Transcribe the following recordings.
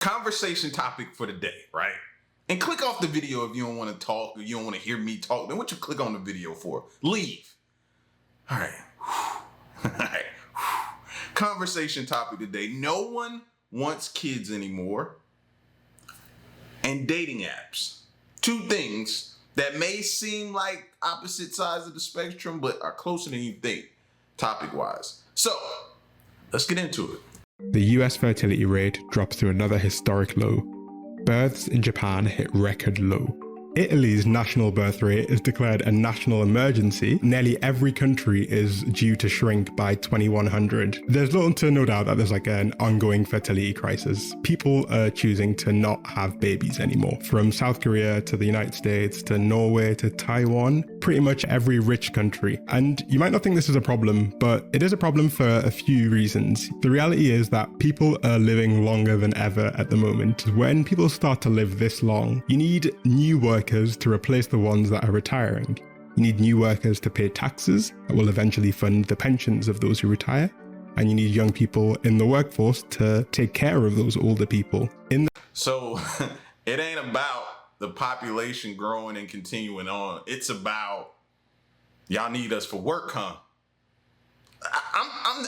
conversation topic for the day, right? And click off the video if you don't want to talk or you don't want to hear me talk. Then what you click on the video for? Leave. All right. All right. Conversation topic today. No one wants kids anymore. And dating apps. Two things that may seem like opposite sides of the spectrum, but are closer than you think, topic-wise. So, let's get into it. The US fertility rate drops to another historic low. Births in Japan hit record low. Italy's national birth rate is declared a national emergency. Nearly every country is due to shrink by 2100. There's little to no doubt that there's like an ongoing fertility crisis. People are choosing to not have babies anymore. From South Korea to the United States to Norway to Taiwan, pretty much every rich country. And you might not think this is a problem, but it is a problem for a few reasons. The reality is that people are living longer than ever at the moment. When people start to live this long, you need new workers to replace the ones that are retiring. You need new workers to pay taxes that will eventually fund the pensions of those who retire. And you need young people in the workforce to take care of those older people. So it ain't about the population growing and continuing on. It's about y'all need us for work, huh?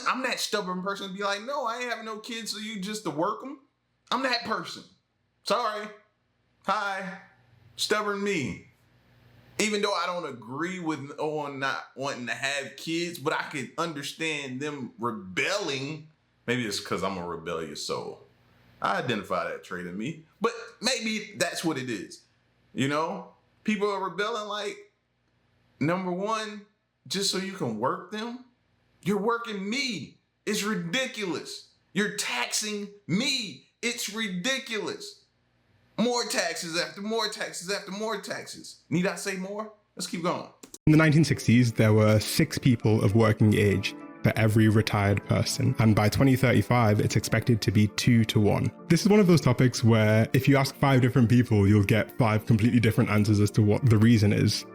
I'm that stubborn person to be like, no, I ain't having no kids, so you just to work them. I'm that person. Sorry. Hi. Stubborn me. Even though I don't agree with on not wanting to have kids, but I can understand them rebelling. Maybe it's because I'm a rebellious soul. I identify that trait in me, but maybe that's what it is. You know, people are rebelling like, number one, just so you can work them. You're working me. It's ridiculous. You're taxing me. It's ridiculous. More taxes after more taxes after more taxes. Need I say more? Let's keep going. In the 1960s, there were 6 people of working age for every retired person. And by 2035, it's expected to be 2 to 1. This is one of those topics where if you ask 5 different people, you'll get 5 completely different answers as to what the reason is.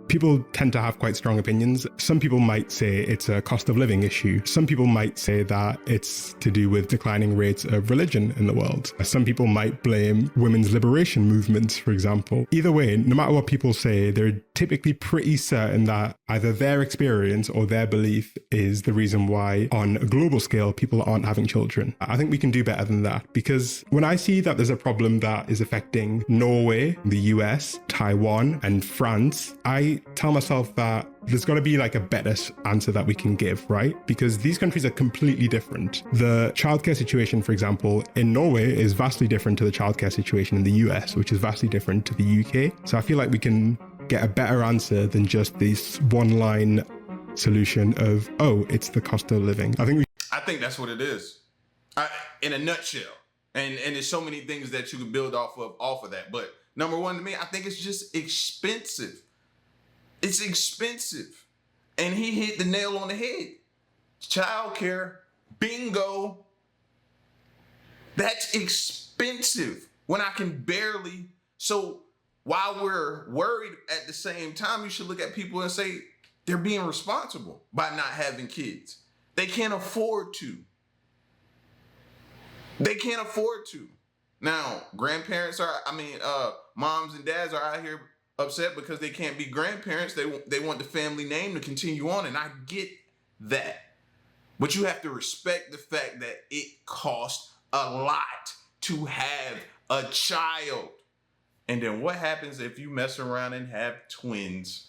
People tend to have quite strong opinions. Some people might say it's a cost of living issue. Some people might say that it's to do with declining rates of religion in the world. Some people might blame women's liberation movements, for example. Either way, no matter what people say, they're typically pretty certain that either their experience or their belief is the reason why, on a global scale, people aren't having children. I think we can do better than that, because when I see that there's a problem that is affecting Norway, the US, Taiwan, and France, I tell myself that there's got to be like a better answer that we can give, right? Because these countries are completely different. The childcare situation, for example, in Norway is vastly different to the childcare situation in the US, which is vastly different to the UK. So I feel like we can get a better answer than just this one-line solution of, oh, it's the cost of living. I think that's what it is, in a nutshell. And there's so many things that you can build off of that. But number one, to me, I think it's just expensive. It's expensive. And he hit the nail on the head. Childcare, bingo. That's expensive when I can barely. So while we're worried at the same time, you should look at people and say they're being responsible by not having kids. They can't afford to. They can't afford to. Now, grandparents moms and dads are out here upset because they can't be grandparents. They want the family name to continue on, and I get that. But you have to respect the fact that it costs a lot to have a child. And then what happens if you mess around and have twins?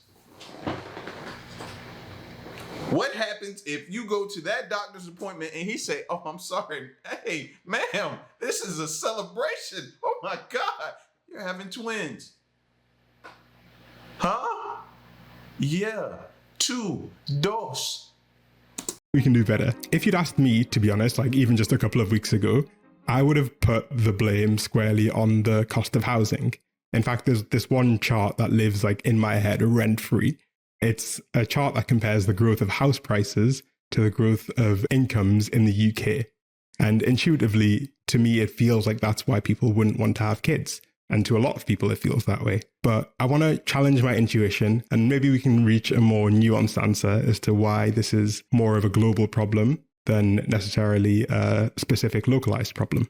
What happens if you go to that doctor's appointment and he say, oh, I'm sorry. Hey, ma'am, this is a celebration. Oh my God, you're having twins. Huh? Yeah, 2, 2. We can do better. If you'd asked me, to be honest, like even just a couple of weeks ago, I would have put the blame squarely on the cost of housing. In fact, there's this one chart that lives like in my head rent-free. It's a chart that compares the growth of house prices to the growth of incomes in the UK. And intuitively, to me, it feels like that's why people wouldn't want to have kids. And to a lot of people, it feels that way. But I want to challenge my intuition, and maybe we can reach a more nuanced answer as to why this is more of a global problem than necessarily a specific localized problem.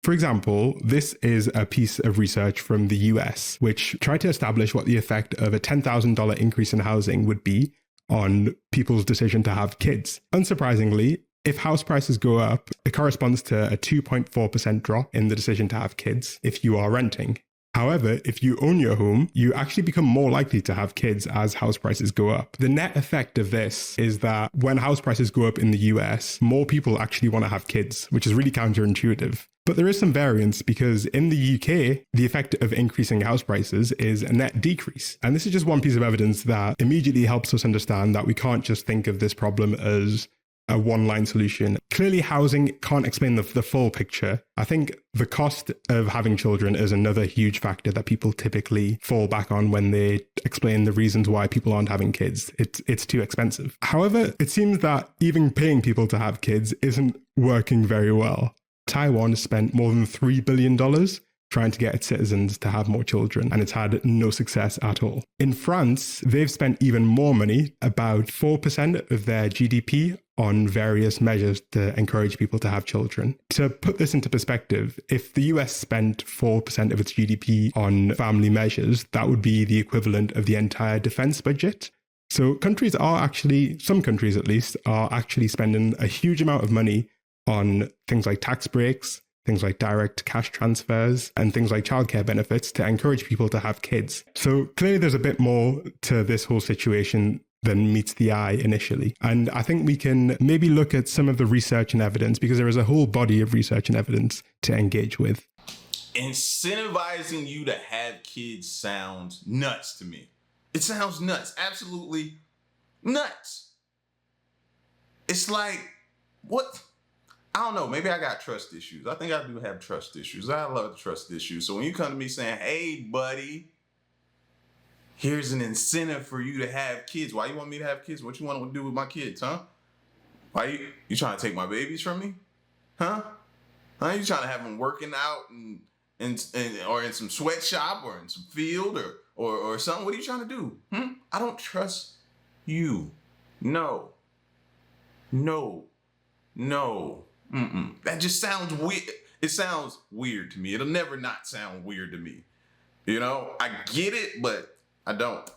For example, this is a piece of research from the US, which tried to establish what the effect of a $10,000 increase in housing would be on people's decision to have kids. Unsurprisingly, if house prices go up, it corresponds to a 2.4% drop in the decision to have kids if you are renting. However, if you own your home, you actually become more likely to have kids as house prices go up. The net effect of this is that when house prices go up in the US, more people actually want to have kids, which is really counterintuitive. But there is some variance because in the UK, the effect of increasing house prices is a net decrease. And this is just one piece of evidence that immediately helps us understand that we can't just think of this problem as a one-line solution. Clearly, housing can't explain the full picture. I think the cost of having children is another huge factor that people typically fall back on when they explain the reasons why people aren't having kids. It's too expensive. However, it seems that even paying people to have kids isn't working very well. Taiwan spent more than $3 billion trying to get its citizens to have more children, and it's had no success at all. In France, they've spent even more money, about 4% of their GDP, on various measures to encourage people to have children. To put this into perspective, if the US spent 4% of its GDP on family measures, that would be the equivalent of the entire defense budget. So countries are actually, some countries at least, are actually spending a huge amount of money on things like tax breaks, things like direct cash transfers, and things like childcare benefits to encourage people to have kids. So clearly there's a bit more to this whole situation than meets the eye initially. And I think we can maybe look at some of the research and evidence, because there is a whole body of research and evidence to engage with. Incentivizing you to have kids sounds nuts to me. It sounds nuts, absolutely nuts. It's like, what? I don't know, maybe I got trust issues. I think I do have trust issues. I love trust issues. So when you come to me saying, hey, buddy, here's an incentive for you to have kids. Why you want me to have kids? What you want to do with my kids, huh? Why you trying to take my babies from me? Huh? You trying to have them working out or in some sweatshop or in some field or something? What are you trying to do? I don't trust you. No. That just sounds weird. It sounds weird to me. It'll never not sound weird to me. You know, I get it, but I don't.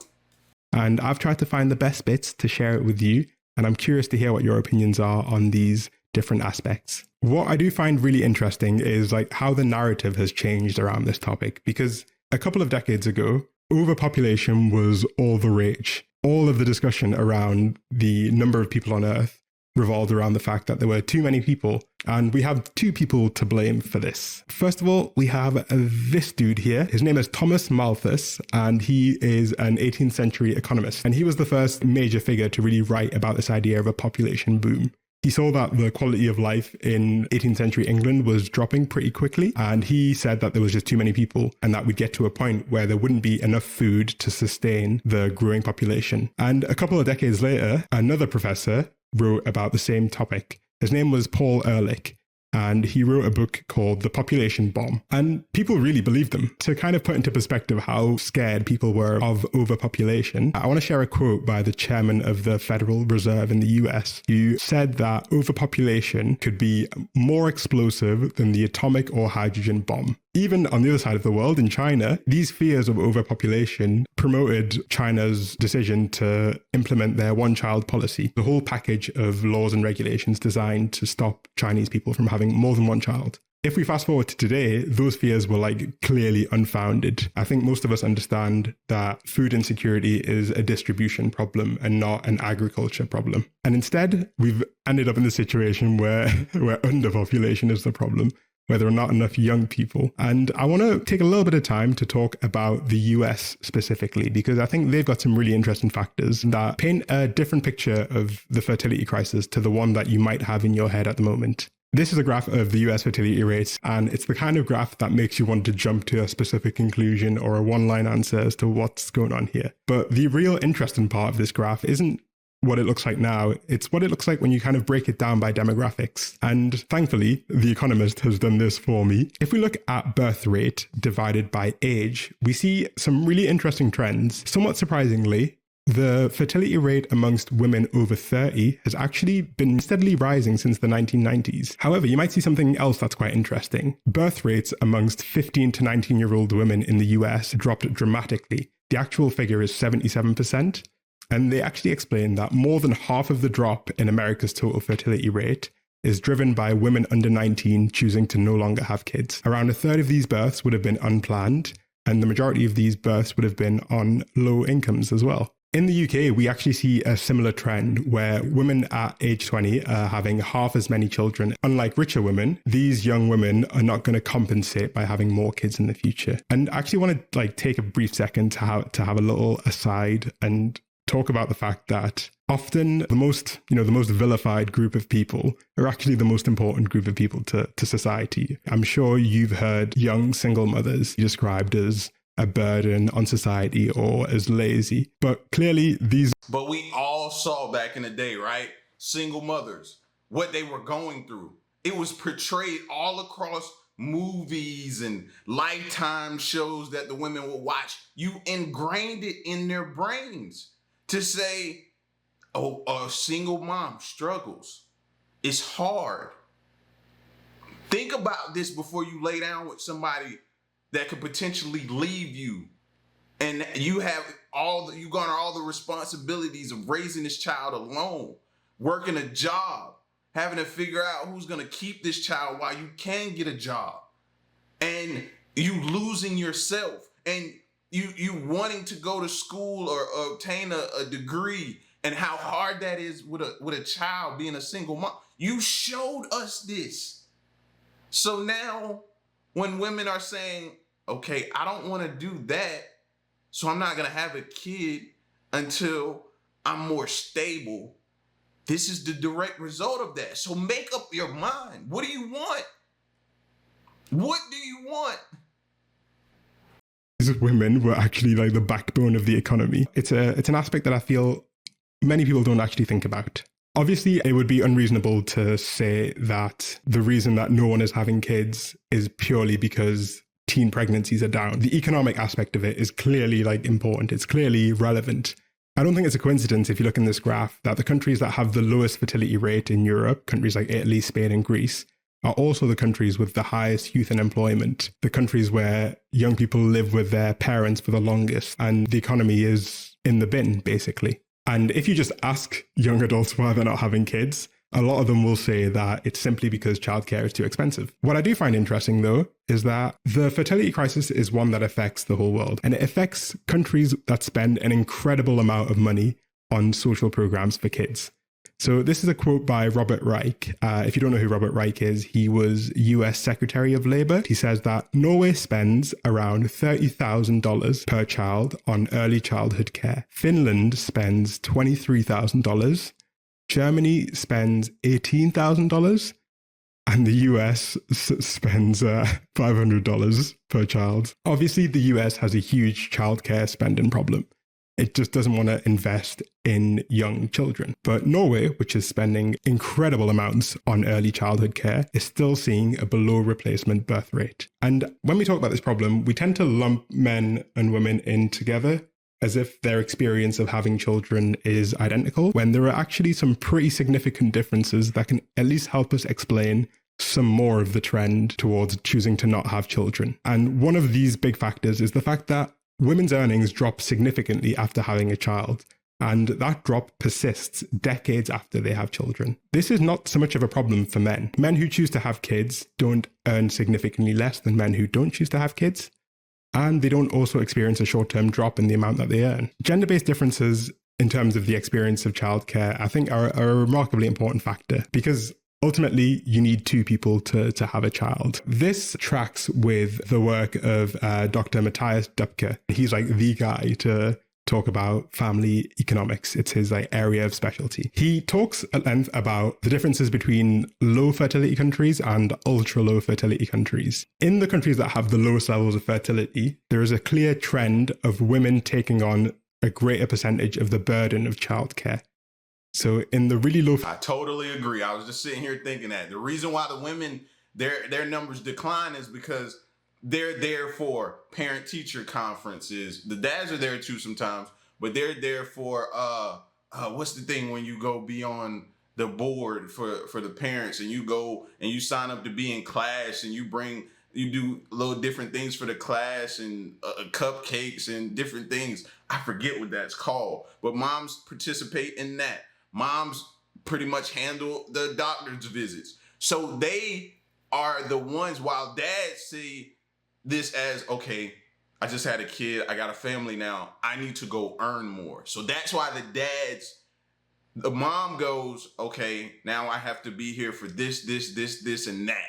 And I've tried to find the best bits to share it with you, and I'm curious to hear what your opinions are on these different aspects. What I do find really interesting is like how the narrative has changed around this topic, because a couple of decades ago, overpopulation was all the rage. All of the discussion around the number of people on Earth revolved around the fact that there were too many people, and we have two people to blame for this. First of all, we have this dude here. His name is Thomas Malthus, and he is an 18th century economist, and he was the first major figure to really write about this idea of a population boom. He saw that the quality of life in 18th century England was dropping pretty quickly, and he said that there was just too many people and that we'd get to a point where there wouldn't be enough food to sustain the growing population. And a couple of decades later, another professor wrote about the same topic. His name was Paul Ehrlich, and he wrote a book called The Population Bomb. And people really believed him. To kind of put into perspective how scared people were of overpopulation, I want to share a quote by the chairman of the Federal Reserve in the US, who said that overpopulation could be more explosive than the atomic or hydrogen bomb. Even on the other side of the world, in China, these fears of overpopulation promoted China's decision to implement their one-child policy, the whole package of laws and regulations designed to stop Chinese people from having more than one child. If we fast forward to today, those fears were like clearly unfounded. I think most of us understand that food insecurity is a distribution problem and not an agriculture problem. And instead, we've ended up in the situation where underpopulation is the problem, where there are not enough young people. And I want to take a little bit of time to talk about the US specifically, because I think they've got some really interesting factors that paint a different picture of the fertility crisis to the one that you might have in your head at the moment. This is a graph of the US fertility rates, and it's the kind of graph that makes you want to jump to a specific conclusion or a one-line answer as to what's going on here. But the real interesting part of this graph isn't what it looks like now, it's what it looks like when you kind of break it down by demographics. And thankfully, The Economist has done this for me. If we look at birth rate divided by age, we see some really interesting trends. Somewhat surprisingly, The fertility rate amongst women over 30 has actually been steadily rising since the 1990s. However, you might see something else that's quite interesting. Birth rates amongst 15 to 19-year-old women in the US dropped dramatically. The actual figure is 77%. And they actually explain that more than half of the drop in America's total fertility rate is driven by women under 19 choosing to no longer have kids. Around a third of these births would have been unplanned, and the majority of these births would have been on low incomes as well. In the UK, we actually see a similar trend where women at age 20 are having half as many children. Unlike richer women, these young women are not going to compensate by having more kids in the future. And I actually want to take a brief second to have a little aside and talk about the fact that often the most vilified group of people are actually the most important group of people to society. I'm sure you've heard young single mothers described as a burden on society or as lazy. But clearly But we all saw back in the day, right? Single mothers, what they were going through. It was portrayed all across movies and Lifetime shows that the women would watch. You ingrained it in their brains to say, oh, a single mom struggles. It's hard. Think about this before you lay down with somebody that could potentially leave you, and you garner all the responsibilities of raising this child alone, working a job, having to figure out who's going to keep this child while you can get a job, and you losing yourself, and you wanting to go to school or obtain a degree, and how hard that is with a child being a single mom. You showed us this. So now when women are saying, okay, I don't want to do that, so I'm not going to have a kid until I'm more stable. This is the direct result of that. So make up your mind. What do you want? What do you want? These women were actually the backbone of the economy. It's an aspect that I feel many people don't actually think about. Obviously, it would be unreasonable to say that the reason that no one is having kids is purely because teen pregnancies are down. The economic aspect of it is clearly important. It's clearly relevant. I don't think it's a coincidence if you look in this graph that the countries that have the lowest fertility rate in Europe, countries like Italy, Spain, and Greece, are also the countries with the highest youth unemployment, the countries where young people live with their parents for the longest, and the economy is in the bin, basically. And if you just ask young adults why they're not having kids, a lot of them will say that it's simply because childcare is too expensive. What I do find interesting, though, is that the fertility crisis is one that affects the whole world. And it affects countries that spend an incredible amount of money on social programs for kids. So this is a quote by Robert Reich. If you don't know who Robert Reich is, he was US Secretary of Labor. He says that Norway spends around $30,000 per child on early childhood care. Finland spends $23,000. Germany spends $18,000. And the US spends $500 per child. Obviously, the US has a huge childcare spending problem. It just doesn't want to invest in young children. But Norway, which is spending incredible amounts on early childhood care, is still seeing a below replacement birth rate. And when we talk about this problem, we tend to lump men and women in together as if their experience of having children is identical, when there are actually some pretty significant differences that can at least help us explain some more of the trend towards choosing to not have children. And one of these big factors is the fact that women's earnings drop significantly after having a child, and that drop persists decades after they have children. This is not so much of a problem for men. Men who choose to have kids don't earn significantly less than men who don't choose to have kids, and they don't also experience a short-term drop in the amount that they earn. Gender-based differences in terms of the experience of childcare, I think, are a remarkably important factor, because ultimately, you need two people to have a child. This tracks with the work of Dr. Matthias Dupke. He's the guy to talk about family economics. It's his area of specialty. He talks at length about the differences between low fertility countries and ultra low fertility countries. In the countries that have the lowest levels of fertility, there is a clear trend of women taking on a greater percentage of the burden of childcare. So in the really low... I totally agree. I was just sitting here thinking that. The reason why the women, their numbers decline is because they're there for parent-teacher conferences. The dads are there too sometimes, but they're there for what's the thing when you go be on the board for the parents, and you go and you sign up to be in class, and you do little different things for the class, and cupcakes and different things. I forget what that's called, but moms participate in that. Moms pretty much handle the doctor's visits. So they are the ones, while dads see this as, okay, I just had a kid, I got a family now, I need to go earn more. So that's why the mom goes, okay, now I have to be here for this, and that.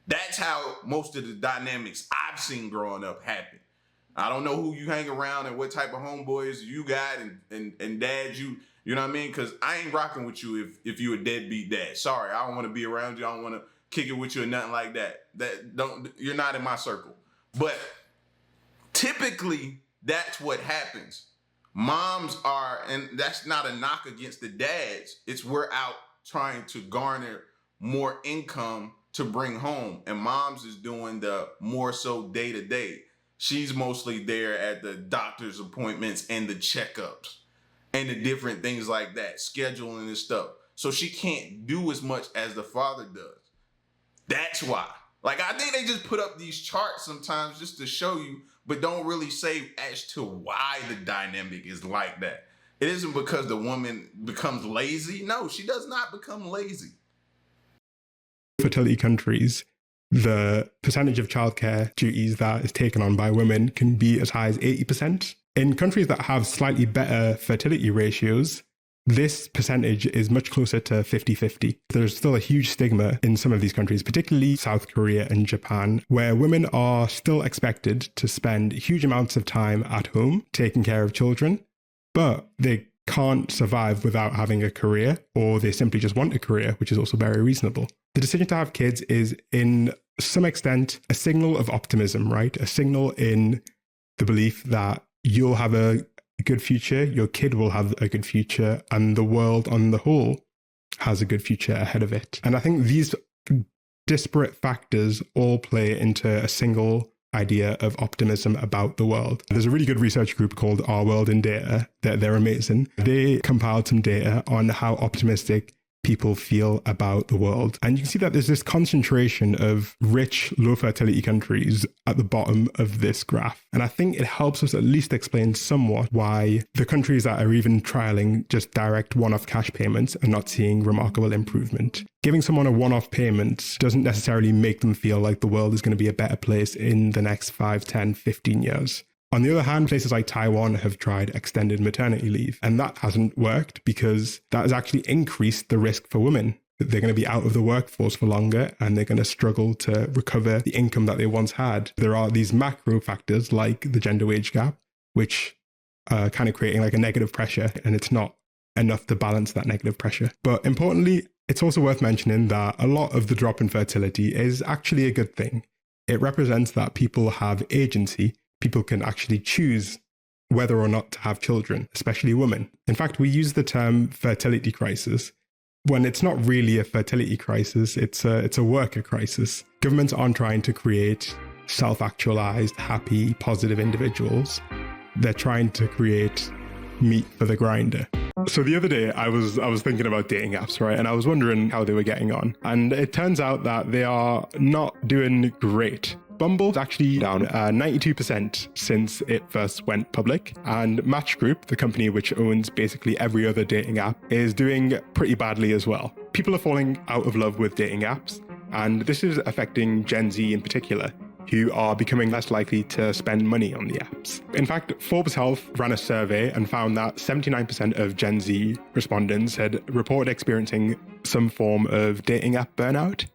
That's how most of the dynamics I've seen growing up happen. I don't know who you hang around and what type of homeboys you got and dads you know what I mean? Because I ain't rocking with you if you a deadbeat dad. Sorry, I don't want to be around you. I don't want to kick it with you or nothing like that. You're not in my circle. But typically, that's what happens. Moms are, and that's not a knock against the dads. It's we're out trying to garner more income to bring home. And moms is doing the more so day to day. She's mostly there at the doctor's appointments and the checkups and the different things like that, scheduling and stuff. So she can't do as much as the father does. That's why. Like, I think they just put up these charts sometimes just to show you, but don't really say as to why the dynamic is like that. It isn't because the woman becomes lazy. No, she does not become lazy. Fertility countries, the percentage of childcare duties that is taken on by women can be as high as 80%. In countries that have slightly better fertility ratios, this percentage is much closer to 50-50. There's still a huge stigma in some of these countries, particularly South Korea and Japan, where women are still expected to spend huge amounts of time at home taking care of children, but they can't survive without having a career, or they simply just want a career, which is also very reasonable. The decision to have kids is, in some extent, a signal of optimism, right? A signal in the belief that you'll have a good future, your kid will have a good future, and the world on the whole has a good future ahead of it. And I think these disparate factors all play into a single idea of optimism about the world. There's a really good research group called Our World in Data. They're amazing. They compiled some data on how optimistic people feel about the world. And you can see that there's this concentration of rich, low fertility countries at the bottom of this graph. And I think it helps us at least explain somewhat why the countries that are even trialing just direct one-off cash payments are not seeing remarkable improvement. Giving someone a one-off payment doesn't necessarily make them feel like the world is going to be a better place in the next 5, 10, 15 years. On the other hand, places like Taiwan have tried extended maternity leave, and that hasn't worked because that has actually increased the risk for women. They're going to be out of the workforce for longer, and they're going to struggle to recover the income that they once had. There are these macro factors like the gender wage gap, which are kind of creating like a negative pressure, and it's not enough to balance that negative pressure. But importantly, it's also worth mentioning that a lot of the drop in fertility is actually a good thing. It represents that people have agency. People can actually choose whether or not to have children, especially women. In fact, we use the term fertility crisis when it's not really a fertility crisis, it's a worker crisis. Governments aren't trying to create self-actualized, happy, positive individuals. They're trying to create meat for the grinder. So the other day I was thinking about dating apps, right? And I was wondering how they were getting on. And it turns out that they are not doing great. Bumble's actually down 92% since it first went public. And Match Group, the company which owns basically every other dating app, is doing pretty badly as well. People are falling out of love with dating apps. And this is affecting Gen Z in particular, who are becoming less likely to spend money on the apps. In fact, Forbes Health ran a survey and found that 79% of Gen Z respondents had reported experiencing some form of dating app burnout.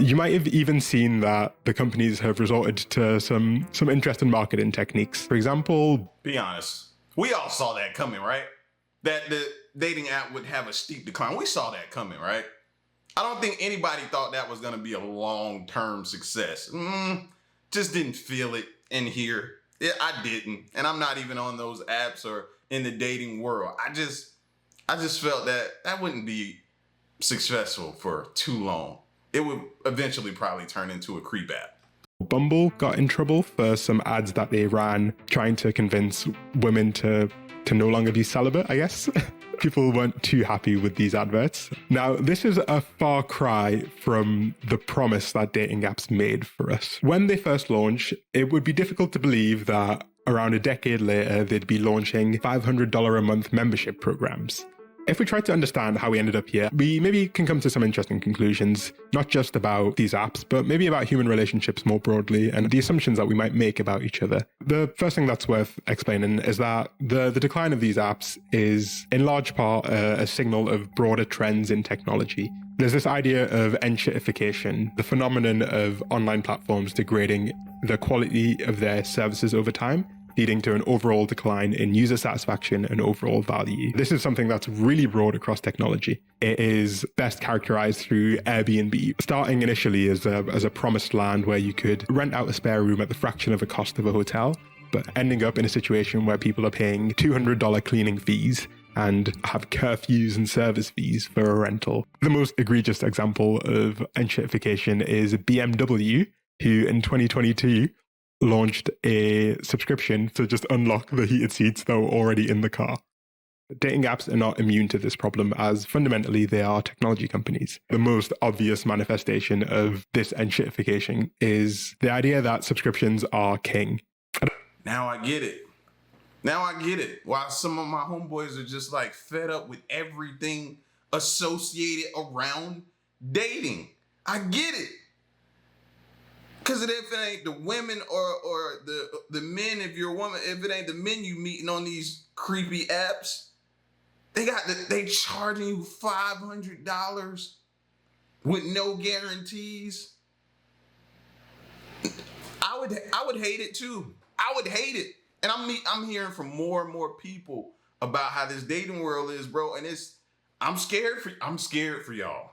You might have even seen that the companies have resorted to some interesting marketing techniques. For example, be honest, we all saw that coming, right? That the dating app would have a steep decline. We saw that coming, right? I don't think anybody thought that was going to be a long-term success. Just didn't feel it in here. I didn't. And I'm not even on those apps or in the dating world. I just felt that wouldn't be successful for too long. It would eventually probably turn into a creep app. Bumble got in trouble for some ads that they ran trying to convince women to to no longer be celibate, I guess. People weren't too happy with these adverts. Now, this is a far cry from the promise that dating apps made for us. When they first launched, it would be difficult to believe that around a decade later, they'd be launching $500 a month membership programs. If we try to understand how we ended up here, we maybe can come to some interesting conclusions, not just about these apps, but maybe about human relationships more broadly and the assumptions that we might make about each other. The first thing that's worth explaining is that the decline of these apps is in large part a signal of broader trends in technology. There's this idea of enshittification, the phenomenon of online platforms degrading the quality of their services over time, leading to an overall decline in user satisfaction and overall value. This is something that's really broad across technology. It is best characterized through Airbnb, starting initially as a promised land where you could rent out a spare room at the fraction of the cost of a hotel, but ending up in a situation where people are paying $200 cleaning fees and have curfews and service fees for a rental. The most egregious example of enshittification is BMW, who in 2022 launched a subscription to just unlock the heated seats that were already in the car. Dating apps are not immune to this problem, as fundamentally they are technology companies. The most obvious manifestation of this enshittification is the idea that subscriptions are king. Now I get it. Now I get it. While some of my homeboys are just like fed up with everything associated around dating. I get it. Because if it ain't the women or the men, if you're a woman, if it ain't the men you meeting on these creepy apps, they charging you $500 with no guarantees. I would hate it too. I would hate it. And I'm hearing from more and more people about how this dating world is, bro. And I'm scared for y'all.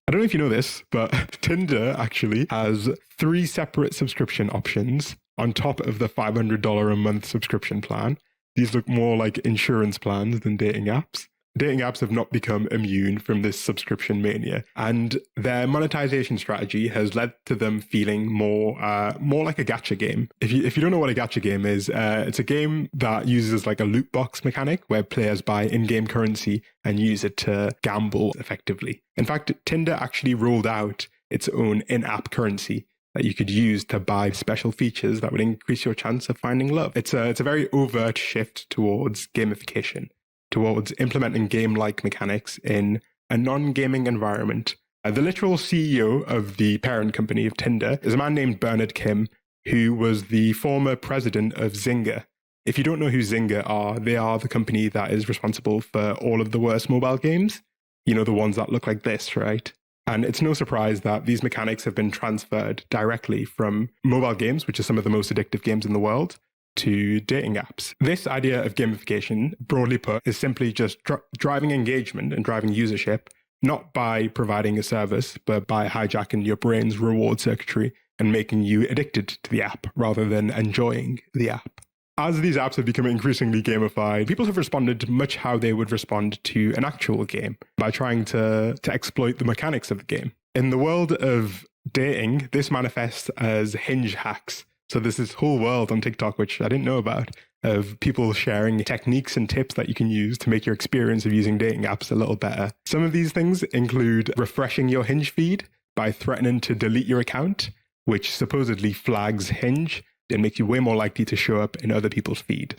I don't know if you know this, but Tinder actually has 3 separate subscription options on top of the $500 a month subscription plan. These look more like insurance plans than dating apps. Dating apps have not become immune from this subscription mania, and their monetization strategy has led to them feeling more like a gacha game. If you don't know what a gacha game is, it's a game that uses like a loot box mechanic where players buy in-game currency and use it to gamble effectively. In fact, Tinder actually rolled out its own in-app currency that you could use to buy special features that would increase your chance of finding love. It's a very overt shift towards gamification, towards implementing game-like mechanics in a non-gaming environment. The literal CEO of the parent company of Tinder is a man named Bernard Kim, who was the former president of Zynga. If you don't know who Zynga are, they are the company that is responsible for all of the worst mobile games. You know, the ones that look like this, right? And it's no surprise that these mechanics have been transferred directly from mobile games, which are some of the most addictive games in the world, to dating apps. This idea of gamification, broadly put, is simply just driving engagement and driving usership, not by providing a service, but by hijacking your brain's reward circuitry and making you addicted to the app rather than enjoying the app. As these apps have become increasingly gamified, people have responded much how they would respond to an actual game, by trying to exploit the mechanics of the game. In the world of dating, this manifests as hinge hacks. So there's this whole world on TikTok, which I didn't know about, of people sharing techniques and tips that you can use to make your experience of using dating apps a little better. Some of these things include refreshing your Hinge feed by threatening to delete your account, which supposedly flags Hinge and makes you way more likely to show up in other people's feed.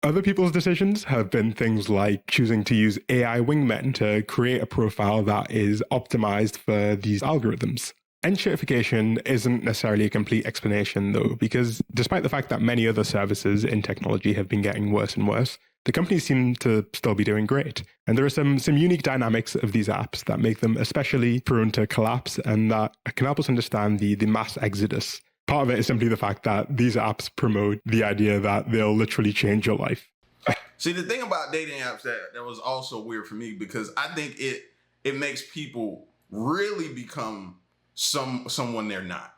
Other people's decisions have been things like choosing to use AI wingmen to create a profile that is optimized for these algorithms. Enshittification isn't necessarily a complete explanation, though, because despite the fact that many other services in technology have been getting worse and worse, the companies seem to still be doing great. And there are some unique dynamics of these apps that make them especially prone to collapse and that can help us understand the mass exodus. Part of it is simply the fact that these apps promote the idea that they'll literally change your life. See, the thing about dating apps that was also weird for me, because I think it makes people really become someone they're not.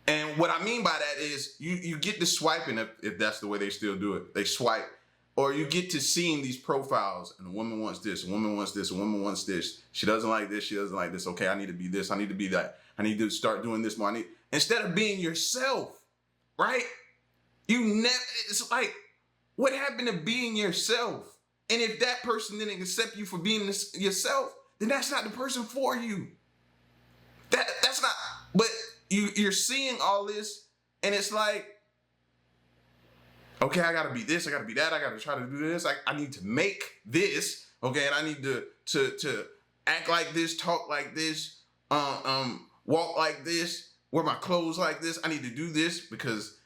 And what I mean by that is you get to swiping, if that's the way they still do it. They swipe, or you get to seeing these profiles, and a woman wants this, a woman wants this, a woman wants this. She doesn't like this, she doesn't like this. Okay, I need to be this, I need to be that. I need to start doing this more. Instead of being yourself, right? It's like What happened to being yourself? And if that person didn't accept you for being yourself, then that's not the person for you. That's not. But you're seeing all this, and it's like, okay, I gotta be this, I gotta be that, I gotta try to do this. I need to make this, okay, and I need to act like this, talk like this, walk like this, wear my clothes like this. I need to do this because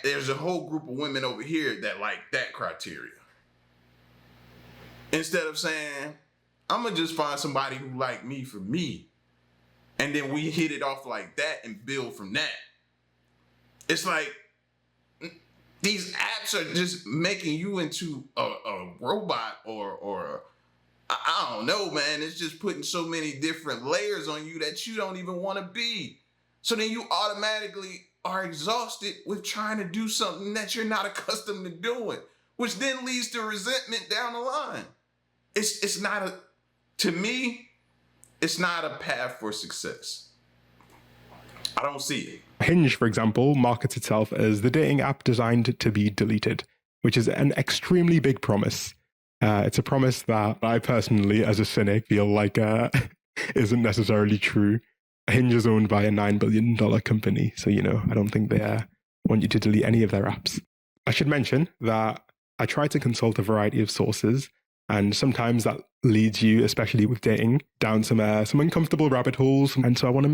there's a whole group of women over here that like that criteria. Instead of saying, I'm gonna just find somebody who like me for me, and then we hit it off like that and build from that. It's like these apps are just making you into a robot or I don't know, man. It's just putting so many different layers on you that you don't even want to be. So then you automatically are exhausted with trying to do something that you're not accustomed to doing, which then leads to resentment down the line. It's not to me, it's not a path for success. I don't see it. Hinge, for example, markets itself as the dating app designed to be deleted, which is an extremely big promise. It's a promise that I personally, as a cynic, feel like isn't necessarily true. Hinge is owned by a $9 billion company, so, I don't think they want you to delete any of their apps. I should mention that I try to consult a variety of sources, and sometimes that leads you, especially with dating, down some uncomfortable rabbit holes. And so I want to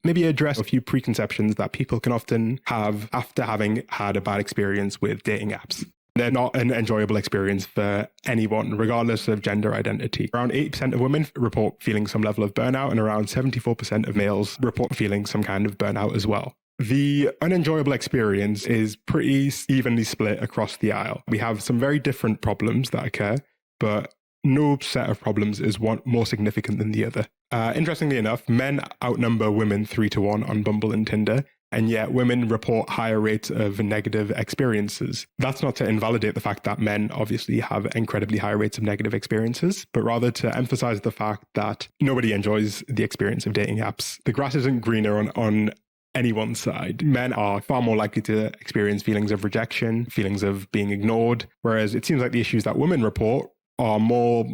maybe address a few preconceptions that people can often have after having had a bad experience with dating apps. They're not an enjoyable experience for anyone, regardless of gender identity. Around 80% of women report feeling some level of burnout, and around 74% of males report feeling some kind of burnout as well. The unenjoyable experience is pretty evenly split across the aisle. We have some very different problems that occur, but no set of problems is one more significant than the other. Interestingly enough, men outnumber women 3-1 on Bumble and Tinder, and yet women report higher rates of negative experiences. That's not to invalidate the fact that men obviously have incredibly high rates of negative experiences, but rather to emphasize the fact that nobody enjoys the experience of dating apps. The grass isn't greener on anyone's side. Men are far more likely to experience feelings of rejection, feelings of being ignored, whereas it seems like the issues that women report are more,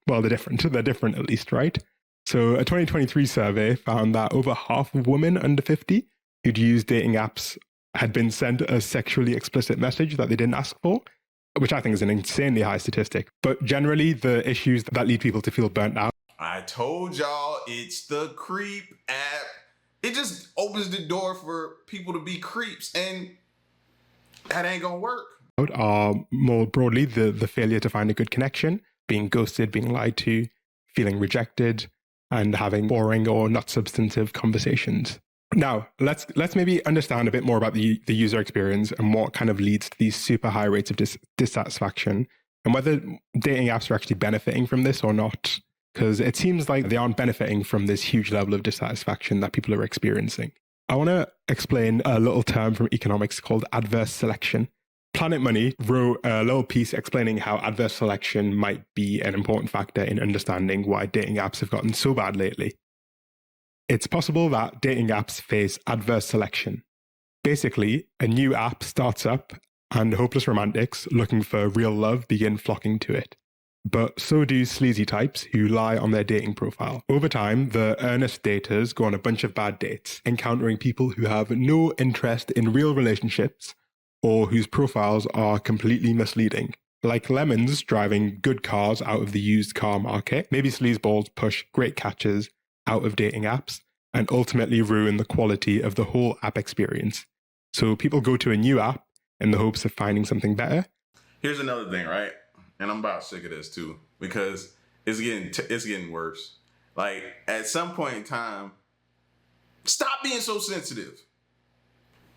well, they're different. They're different at least, right? So a 2023 survey found that over half of women under 50 who'd used dating apps had been sent a sexually explicit message that they didn't ask for, which I think is an insanely high statistic. But generally, the issues that lead people to feel burnt out. I told y'all it's the creep app. It just opens the door for people to be creeps, and that ain't gonna work. Are more broadly the failure to find a good connection, being ghosted, being lied to, feeling rejected, and having boring or not substantive conversations. Now, let's maybe understand a bit more about the user experience and what kind of leads to these super high rates of dissatisfaction, and whether dating apps are actually benefiting from this or not, because it seems like they aren't benefiting from this huge level of dissatisfaction that people are experiencing. I want to explain a little term from economics called adverse selection. Planet Money wrote a little piece explaining how adverse selection might be an important factor in understanding why dating apps have gotten so bad lately. It's possible that dating apps face adverse selection. Basically, a new app starts up and hopeless romantics looking for real love begin flocking to it. But so do sleazy types who lie on their dating profile. Over time, the earnest daters go on a bunch of bad dates, encountering people who have no interest in real relationships or whose profiles are completely misleading. Like lemons driving good cars out of the used car market, maybe sleazeballs push great catches out of dating apps and ultimately ruin the quality of the whole app experience. So people go to a new app in the hopes of finding something better. Here's another thing, right? And I'm about sick of this too, because it's getting worse. Like at some point in time, stop being so sensitive.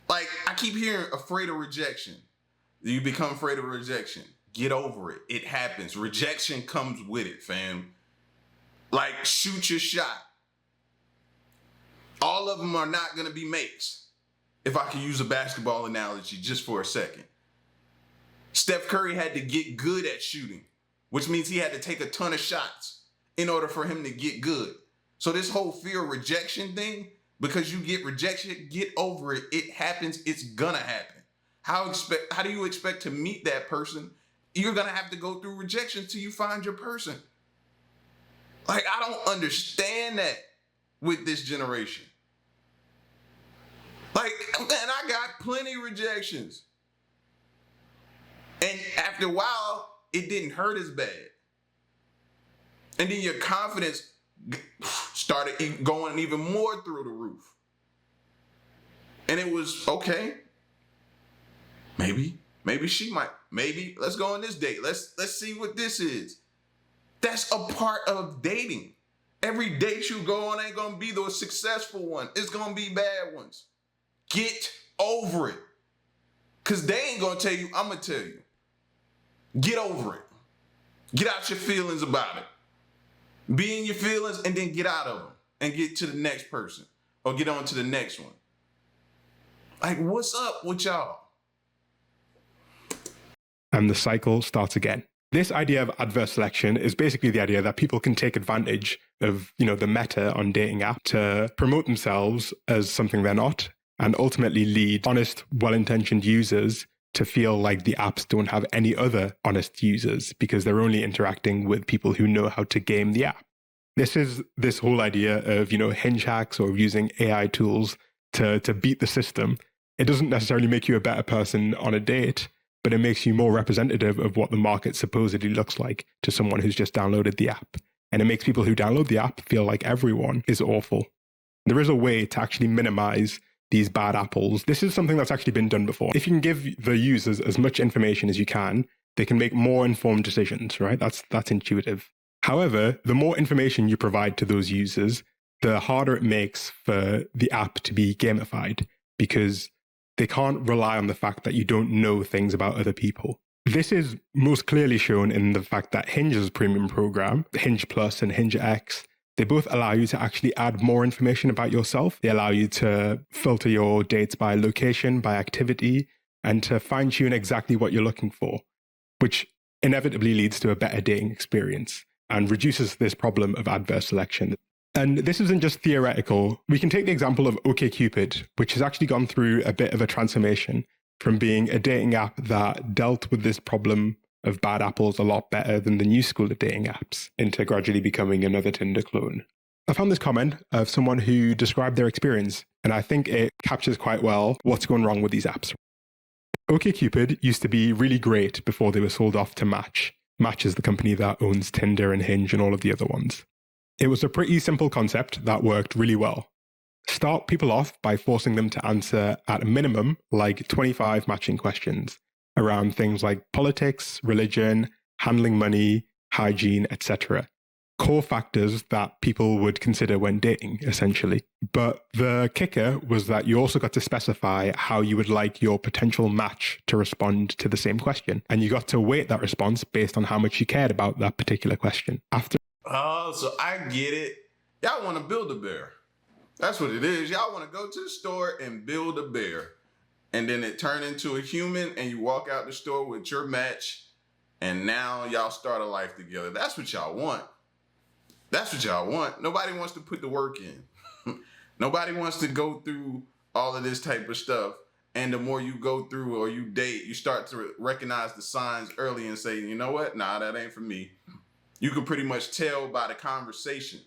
Like I keep hearing afraid of rejection. You become afraid of rejection. Get over it. It happens. Rejection comes with it, fam. Like shoot your shot. All of them are not going to be mates. If I can use a basketball analogy just for a second. Steph Curry had to get good at shooting, which means he had to take a ton of shots in order for him to get good. So this whole fear of rejection thing, because you get rejection, get over it. It happens. It's gonna happen. How do you expect to meet that person? You're gonna have to go through rejections till you find your person. Like, I don't understand that with this generation. Like, man, I got plenty of rejections. And after a while, it didn't hurt as bad. And then your confidence started going even more through the roof. And it was, okay, maybe she might, maybe let's go on this date. Let's see what this is. That's a part of dating. Every date you go on ain't gonna be the successful one. It's gonna be bad ones. Get over it. Cause they ain't gonna tell you, I'm gonna tell you. Get over it. Get out your feelings about it. Be in your feelings and then get out of them and get to the next person or get on to the next one. Like, what's up with y'all? And the cycle starts again. This idea of adverse selection is basically the idea that people can take advantage of, the meta on dating app to promote themselves as something they're not, and ultimately lead honest, well-intentioned users to feel like the apps don't have any other honest users because they're only interacting with people who know how to game the app. This is this whole idea of, hinge hacks or using AI tools to beat the system. It doesn't necessarily make you a better person on a date, but it makes you more representative of what the market supposedly looks like to someone who's just downloaded the app. And it makes people who download the app feel like everyone is awful. There is a way to actually minimize these bad apples. This is something that's actually been done before. If you can give the users as much information as you can, they can make more informed decisions, right? That's intuitive. However, the more information you provide to those users, the harder it makes for the app to be gamified because they can't rely on the fact that you don't know things about other people. This is most clearly shown in the fact that Hinge's premium program, Hinge Plus and Hinge X, they both allow you to actually add more information about yourself. They allow you to filter your dates by location, by activity, and to fine-tune exactly what you're looking for, which inevitably leads to a better dating experience and reduces this problem of adverse selection. And this isn't just theoretical. We can take the example of OkCupid, which has actually gone through a bit of a transformation from being a dating app that dealt with this problem of bad apples a lot better than the new school of dating apps into gradually becoming another Tinder clone. I found this comment of someone who described their experience, and I think it captures quite well what's going wrong with these apps. OkCupid used to be really great before they were sold off to Match. Match is the company that owns Tinder and Hinge and all of the other ones. It was a pretty simple concept that worked really well. Start people off by forcing them to answer at a minimum like 25 matching questions around things like politics, religion, handling money, hygiene, etc. Core factors that people would consider when dating, essentially. But the kicker was that you also got to specify how you would like your potential match to respond to the same question. And you got to weight that response based on how much you cared about that particular question. Oh, so I get it. Y'all want to build a bear. That's what it is. Y'all want to go to the store and build a bear. And then it turned into a human and you walk out the store with your match and now y'all start a life together. That's what y'all want. That's what y'all want. Nobody wants to put the work in. Nobody wants to go through all of this type of stuff. And the more you go through or you date, you start to recognize the signs early and say, you know what? Nah, that ain't for me. You can pretty much tell by the conversation.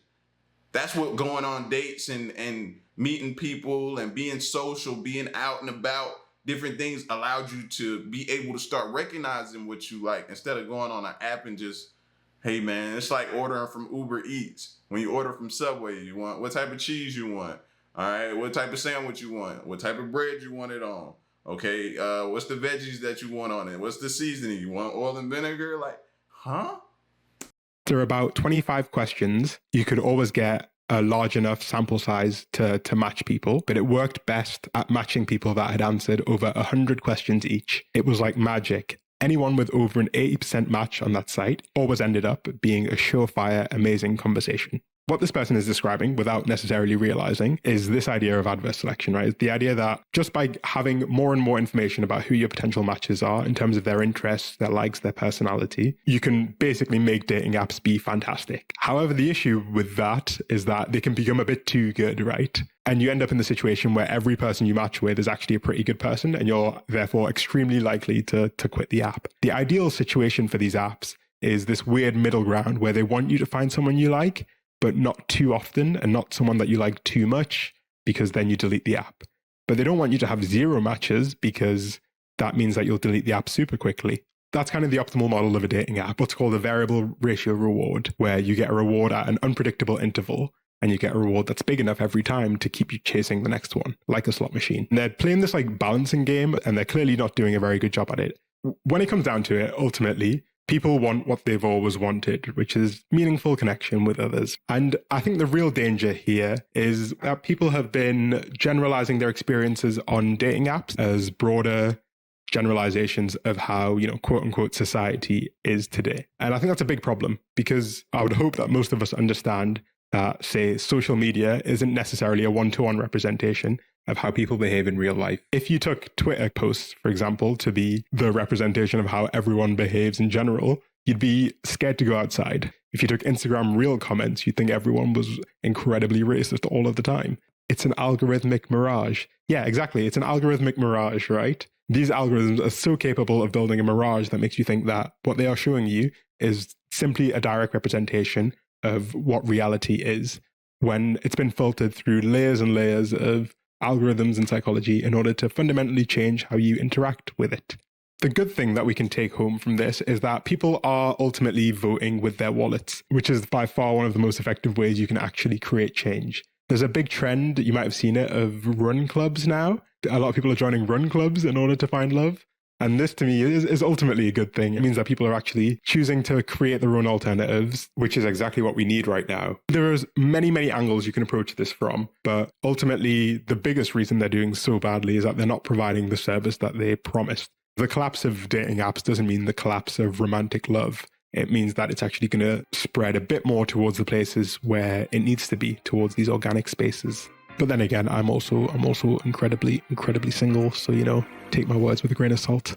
That's what going on dates and meeting people and being social, being out and about, different things allowed you to be able to start recognizing what you like instead of going on an app and just, hey man, it's like ordering from Uber Eats. When you order from Subway, you want what type of cheese you want. All right, what type of sandwich you want, what type of bread you want it on. Okay, what's the veggies that you want on it? What's the seasoning? You want oil and vinegar? Like, huh? There are about 25 questions. You could always get a large enough sample size to match people, but it worked best at matching people that had answered over 100 questions each. It was like magic. Anyone with over an 80% match on that site always ended up being a surefire, amazing conversation. What this person is describing, without necessarily realizing, is this idea of adverse selection, right? It's the idea that just by having more and more information about who your potential matches are in terms of their interests, their likes, their personality, you can basically make dating apps be fantastic. However, the issue with that is that they can become a bit too good, right? And you end up in the situation where every person you match with is actually a pretty good person, and you're therefore extremely likely to quit the app. The ideal situation for these apps is this weird middle ground where they want you to find someone you like, but not too often, and not someone that you like too much, because then you delete the app. But they don't want you to have 0 matches, because that means that you'll delete the app super quickly. That's kind of the optimal model of a dating app, what's called a variable ratio reward, where you get a reward at an unpredictable interval, and you get a reward that's big enough every time to keep you chasing the next one, like a slot machine. And they're playing this like balancing game, and they're clearly not doing a very good job at it. When it comes down to it, ultimately, people want what they've always wanted, which is meaningful connection with others. And I think the real danger here is that people have been generalizing their experiences on dating apps as broader generalizations of how, quote unquote, society is today. And I think that's a big problem, because I would hope that most of us understand that, say, social media isn't necessarily a one-to-one representation of how people behave in real life. If you took Twitter posts, for example, to be the representation of how everyone behaves in general, you'd be scared to go outside. If you took Instagram Reel comments, you'd think everyone was incredibly racist all of the time. It's an algorithmic mirage. Yeah, exactly. It's an algorithmic mirage, right? These algorithms are so capable of building a mirage that makes you think that what they are showing you is simply a direct representation of what reality is, when it's been filtered through layers and layers of algorithms and psychology in order to fundamentally change how you interact with it. The good thing that we can take home from this is that people are ultimately voting with their wallets, which is by far one of the most effective ways you can actually create change. There's a big trend, you might have seen it, of run clubs now. A lot of people are joining run clubs in order to find love. And this, to me, is ultimately a good thing. It means that people are actually choosing to create their own alternatives, which is exactly what we need right now. There's many, many angles you can approach this from, but ultimately, the biggest reason they're doing so badly is that they're not providing the service that they promised. The collapse of dating apps doesn't mean the collapse of romantic love. It means that it's actually going to spread a bit more towards the places where it needs to be, towards these organic spaces. But then again, I'm also incredibly single. So, take my words with a grain of salt.